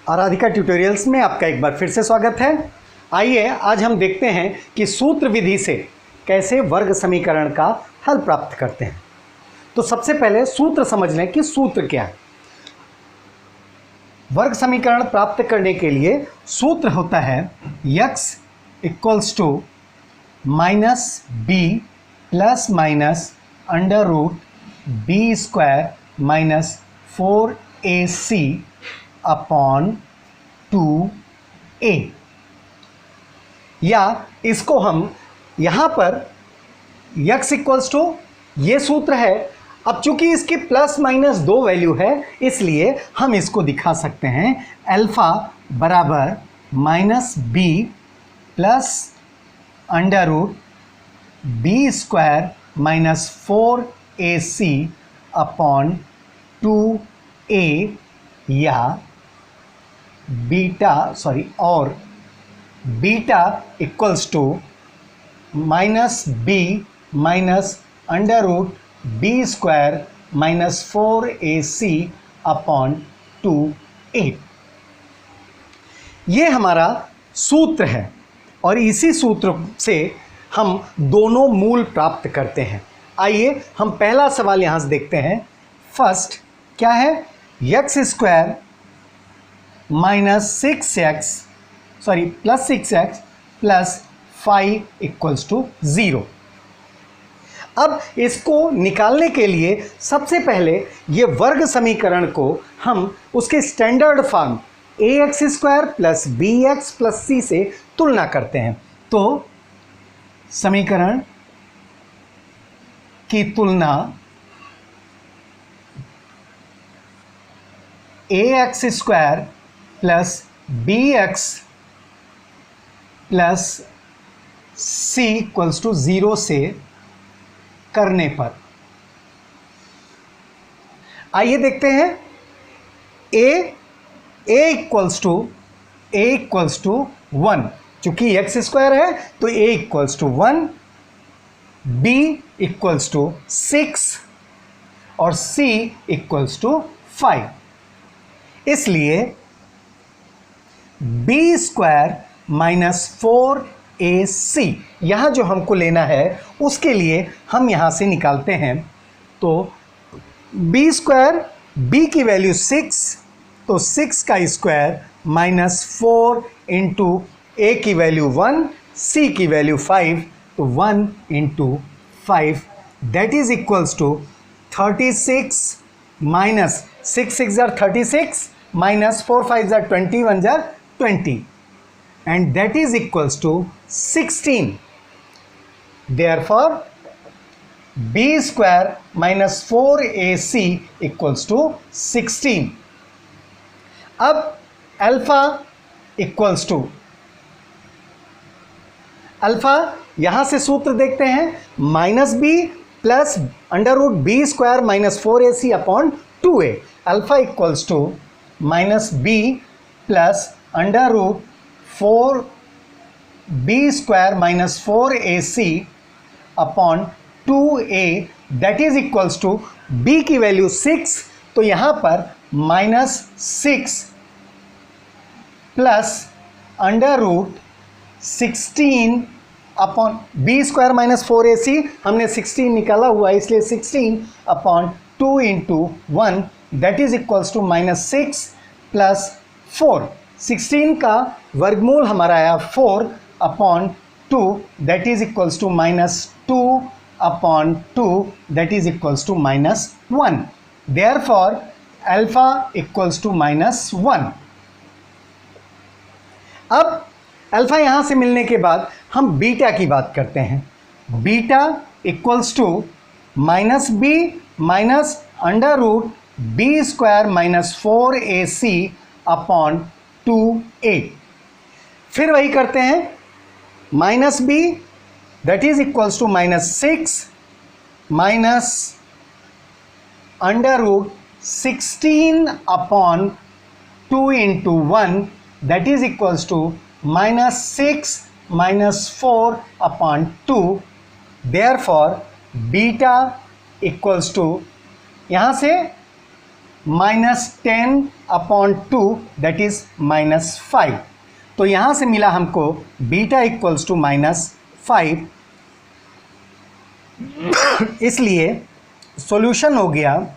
Aradhika tutorials में आपका एक बार फिर से स्वागत है। आइए आज हम देखते हैं कि सूत्र विधि से कैसे वर्ग समीकरण का हल प्राप्त करते हैं। तो सबसे पहले सूत्र समझ लें कि सूत्र क्या है। वर्ग समीकरण प्राप्त करने के लिए सूत्र होता है x equals to minus B plus minus under root B square minus 4ac upon 2a, या इसको हम यहाँ पर x इक्वल्स टू, ये सूत्र है। अब चूंकि इसकी प्लस माइनस दो वैल्यू है इसलिए हम इसको दिखा सकते हैं अल्फा बराबर minus B plus under root B square minus 4ac upon 2a, या beta equals to minus B minus under root B square minus 4ac upon 2a। ये हमारा सूत्र है और इसी सूत्र से हम दोनों मूल प्राप्त करते हैं। आइए हम पहला सवाल यहाँ से देखते हैं। फर्स्ट क्या है, X square minus plus 6x plus 5 equals to 0। अब इसको निकालने के लिए सबसे पहले ये वर्ग समीकरण को हम उसके standard form ax square plus B X plus C से तुलना करते हैं। तो समीकरण की तुलना ax square plus B X plus C equals to 0 से करने पर आइए देखते हैं। a इक्वल्स टू 1, चूंकि एक्स स्क्वायर है तो a equals to 1, b equals to 6 और c इक्वल्स टू 5। इसलिए b स्क्वायर माइनस 4ac यहाँ जो हमको लेना है उसके लिए हम यहाँ से निकालते हैं। तो b स्क्वायर, b की वैल्यू 6, तो 6 का स्क्वायर माइनस 4 इंटू a की वैल्यू 1, c की वैल्यू 5, तो 1 into 5 that is equals to 36 minus 6 6 जार 36 माइनस 4 5 जार 20 1 जार 20, and that is equals to 16. Therefore b square minus 4ac equals to 16. अब अल्फा इक्वल्स टू, अल्फा यहां से सूत्र देखते हैं, minus B plus under root B square minus 4ac upon 2a। Alpha equals to minus B plus under root 4b square minus 4ac upon 2a that is equals to b की value 6, तो यहाँ पर minus 6 plus under root 16 upon b square minus 4ac, हमने 16 निकाला हुआ है इसलिए 16 upon 2 into 1 that is equals to minus 6 plus 4। 16 का वर्गमूल हमारा आया 4 upon 2 that is equals to minus 2 upon 2 that is equals to minus 1। Therefore alpha equals to minus 1। अब अल्फा यहाँ से मिलने के बाद हम बीटा की बात करते हैं। Beta equals to minus B minus under root B square minus 4ac upon 2a। फिर वही करते हैं, minus B that is equals to minus 6 minus under root 16 upon 2 into 1 that is equals to minus 6 minus 4 upon 2। Therefore beta equals to, यहाँ से -10/2 that is -5। तो यहां से मिला हमको बीटा इक्वल्स टू -5। इसलिए सॉल्यूशन हो गया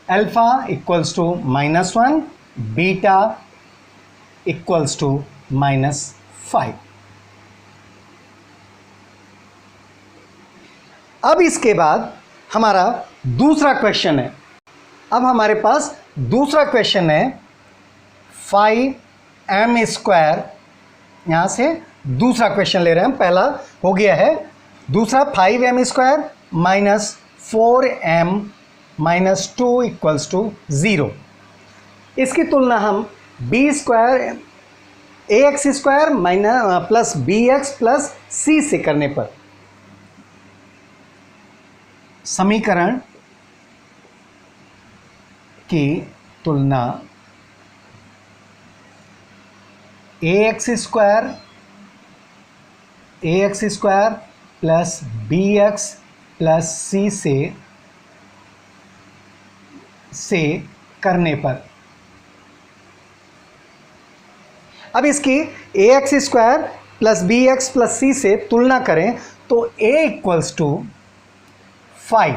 alpha equals to -1, beta equals to -5। अब इसके बाद हमारा दूसरा क्वेश्चन है। अब हमारे पास दूसरा क्वेश्चन है 5m²। यहां से दूसरा क्वेश्चन ले रहे हैं हम। पहला हो गया है, दूसरा 5m² -4m -2 इक्वल्स टू 0। इसकी तुलना हम b² ax² plus bx plus c से करने पर समीकरण की तुलना ax² plus bx plus c से करने पर, अब इसकी ax² plus bx plus c से तुलना करें तो a equals to 5,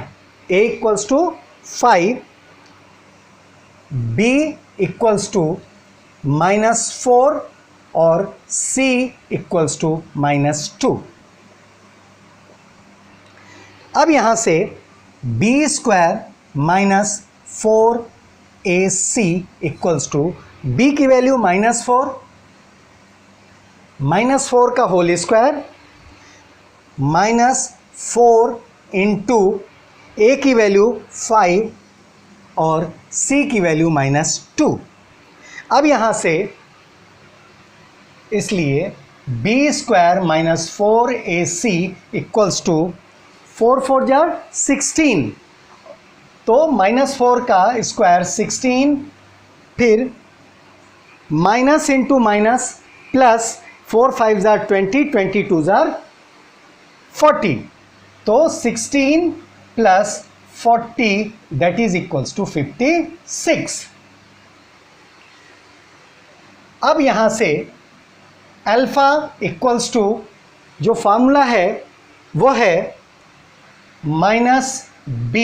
b equals to -4 और c इक्वल्स टू -2। अब यहां से b² -4ac equals to b की वैल्यू -4 का होल स्क्वायर -4 इंटू a की वैल्यू 5 और c की वैल्यू -2। अब यहां से इसलिए b² -4ac इक्वल्स टू 4 4 जा 16, तो -4 का स्क्वायर 16, फिर माइनस इंटू माइनस प्लस 4 5 जार 20, 22 जार 40, तो 16 प्लस 40 दैट इज इक्वल्स टू 56। अब यहां से अल्फा इक्वल्स टू जो फार्मूला है वो है -b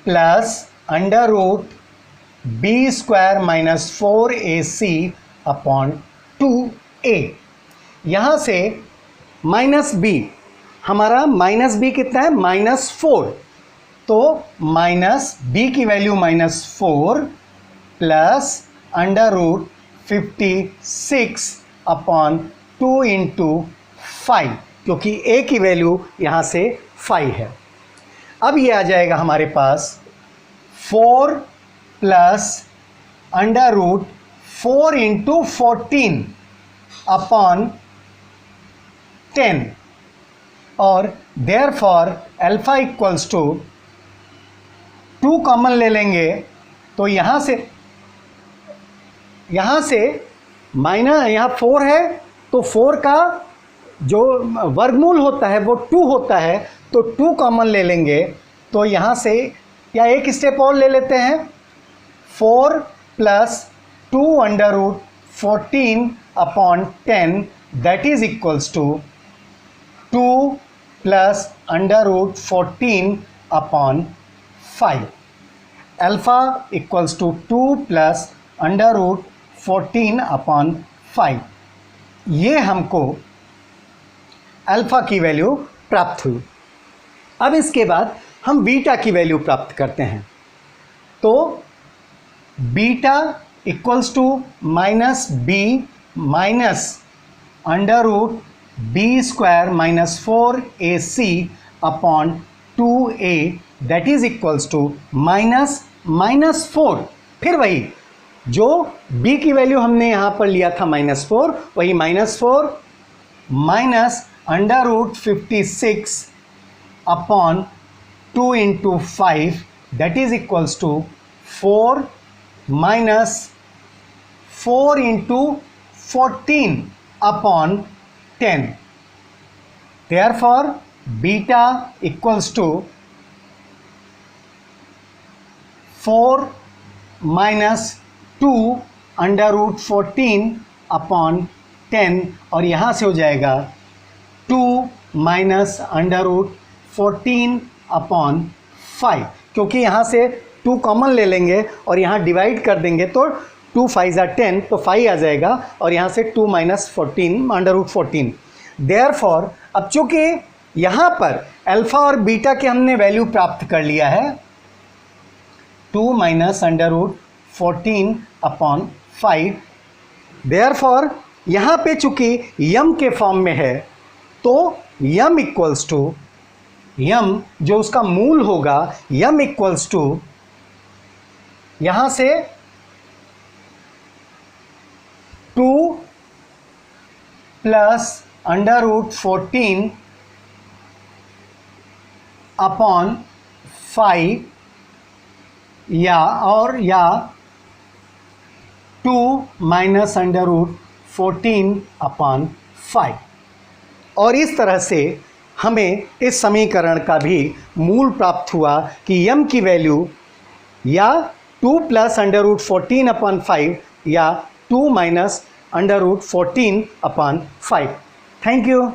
plus √b² -4ac upon 2a। यहां से -b, हमारा -b कितना है -4, तो -b की वैल्यू -4 प्लस √56 अपॉन 2 इंटू 5, क्योंकि a की वैल्यू यहाँ से 5 है। अब ये आ जाएगा हमारे पास 4 प्लस √4 इंटू 14 अपॉन 10, और therefore alpha equals to 2 common ले लेंगे तो यहाँ से माइनस, यहाँ 4 है तो 4 का जो वर्गमूल होता है वो 2 होता है, तो 2 कॉमन ले लेंगे। तो यहाँ से या एक स्टेप और ले लेते हैं, 4 plus 2 √14 upon 10 that is equals to 2 plus √14 upon 5। Alpha equals to 2 plus √14 upon 5। ये हमको अल्फा की वैल्यू प्राप्त हुई। अब इसके बाद हम बीटा की वैल्यू प्राप्त करते हैं, तो beta equals to -b minus √b² -4ac upon 2a that is equals to -4। फिर वही जो b की वैल्यू हमने यहाँ पर लिया था -4, वही -4 minus √56 upon 2 into 5 that is equals to 4 minus 4 into 14 upon 10। Therefore beta equals to 4 minus 2 under root 14 upon 10, और यहाँ से हो जाएगा 2 माइनस अंडर रूट 14 अपॉन 5, क्योंकि यहाँ से 2 कॉमन ले लेंगे और यहाँ डिवाइड कर देंगे तो 2 5 are 10, तो 5 आ जाएगा, और यहाँ से 2 माइनस 14 अंडर रूट 14। देयरफॉर अब चूँकि यहाँ पर अल्फ़ा और बीटा के हमने वैल्यू प्राप्त कर लिया है, 2 minus under root 14 upon 5, therefore यहाँ पे चूँकि यम के फॉर्म में है तो यम इक्वल्स टू, यम जो उसका मूल होगा, यम इक्वल्स टू यहाँ से 2 प्लस अंडर रूट 14 अपॉन 5 या 2 माइनस अंडर रूट 14 अपॉन 5। और इस तरह से हमें इस समीकरण का भी मूल प्राप्त हुआ कि यम की वैल्यू या 2 प्लस अंडर रूट 14 अपॉन 5 या 2 minus under root 14 upon 5। Thank you.